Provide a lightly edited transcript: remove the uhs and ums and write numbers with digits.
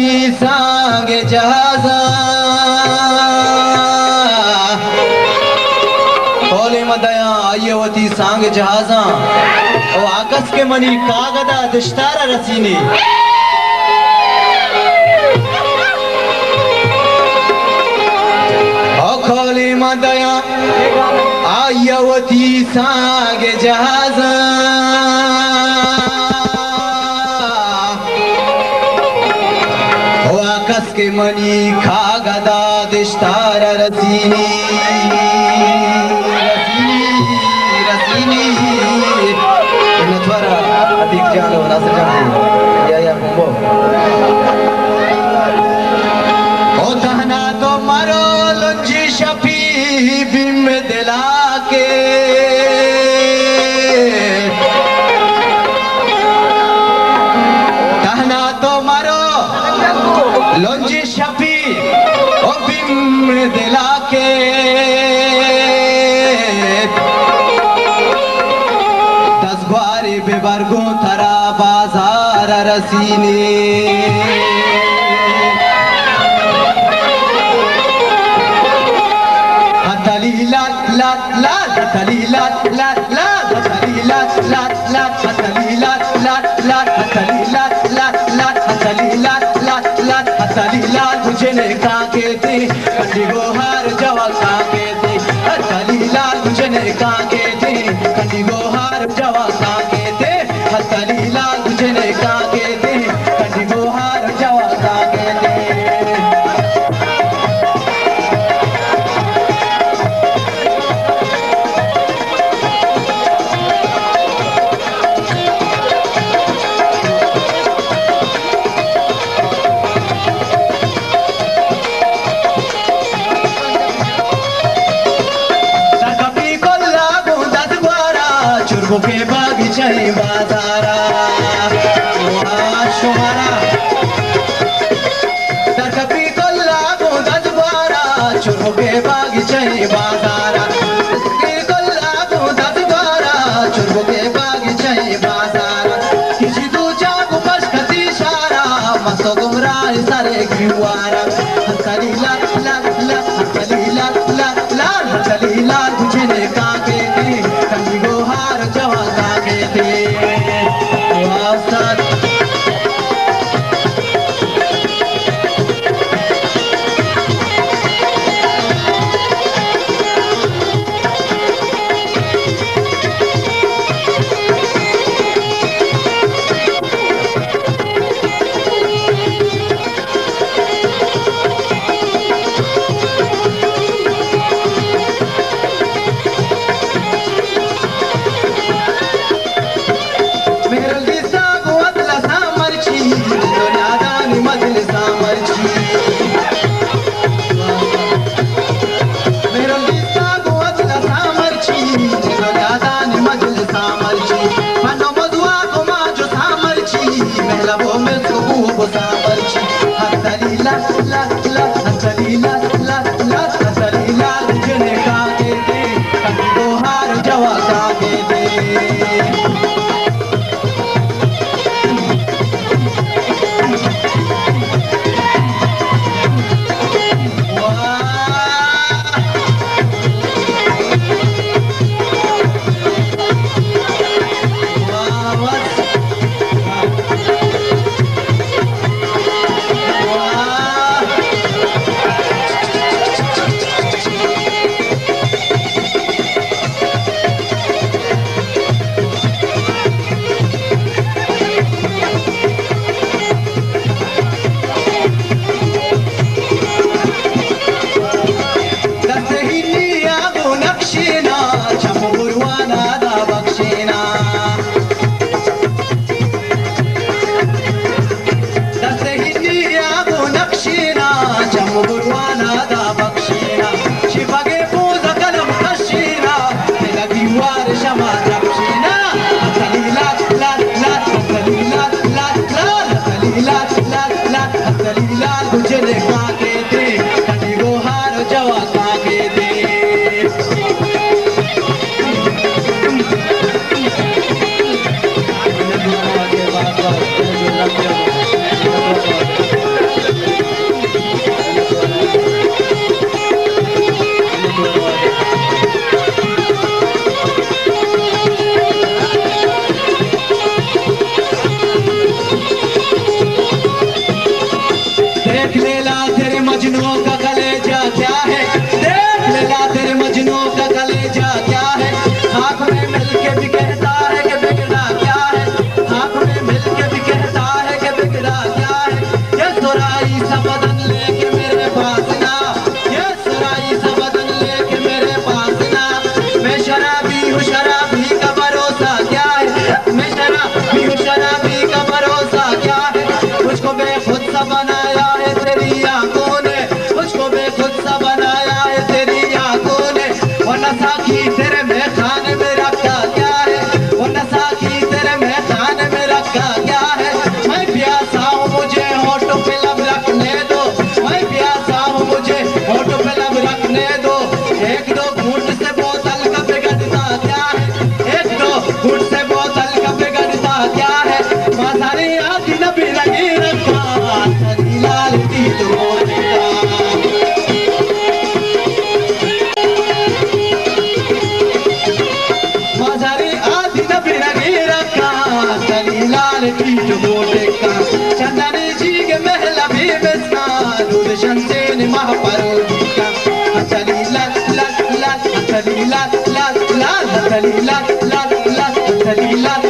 सांगे जहाजा कोले मदया आयवती सांगे जहाजा ओ आकाश के मनी कागदा दश्तारा रसीने ओ कोले मदया आयवती सांगे जहाजा आकाश के मनी खागदा दिश्तारा रसीनी रसीनी रसीनी नथवरा अधिक जानो नासर जानो या कुंभो ओ तहना तो मरो लंजी शफी बिम दिला के तहना तो मरो लंजी शफी ओ बिम दिला के दसग्वारे बेबरगो थरा बाजार रसीने हथली लात लात लात हथली लात लात लात हथली लात लात लात हथली लात लात लात हथली लात लात लात हथली लात लात लात हथली लाल मुझे ने काके थे कंडी गोहार जवा काके थे हथली लाल मुझे ने काके थे कंडी गोहार जवा काके थे हथली लाल मुझे ने काके थे कंडी गोहार जवा काके थे के बागीचा बाजारा शुमारा तरकपी को लागो दसबारा चुरो के बागीचा बाजारा को लागो दसबारा चुरो के बागीचा बाजारा किसी तू जागो बशकती शारा मस्तो गुमराह सारे गिवारा हंसली ला ला ला हंसली ला ला ला हंसली ला मुझे ने काके थे कंदी गोहार जवा काके थे वास्ता मजनू का कलेजा क्या है, देख लेला तेरे मजनू का कलेजा क्या है। खाक में मिल के भी कहता है कि बिगड़ा क्या है, खाक में मिल के भी कहता है कि बिगड़ा क्या है। ये सुराई सा बदन लेके मेरे पास ना, ये सुराई सा बदन लेके मेरे पास ना। मैं शराबी हूँ, शराबी का भरोसा क्या है, मैं शराबी हूँ, शराबी का भरोसा क्या है। मुझको बेखुद सा बनाया है तेरी आंखों ने, मुझको बेखुद सा बनाया है तेरी आंखों ने। और नशा की तेरे में खाने में रखा क्या है, और नशा की तेरे में खाने में रखा क्या है। मैं प्यासा हूँ मुझे होठों पे लब रखने दो, मैं प्यासा हूँ मुझे होठों पे लब रखने दो। एक दो घूंट से बोतल का बिगड़ता क्या है, एक दो घूंट से बोतल का बिगड़ता क्या है। मासारी आती नबी लगी रखा लाल की तो मासारी आती नबी लगी रखा लाल की तो मोटे का। चंदनी जी के महला भी बिस्ना दूध शमशेन महापरोधी का। हथली लाल लाल लाल, हथली लाल लाल लाल, हथली लाल लाल लाल, हथली लाल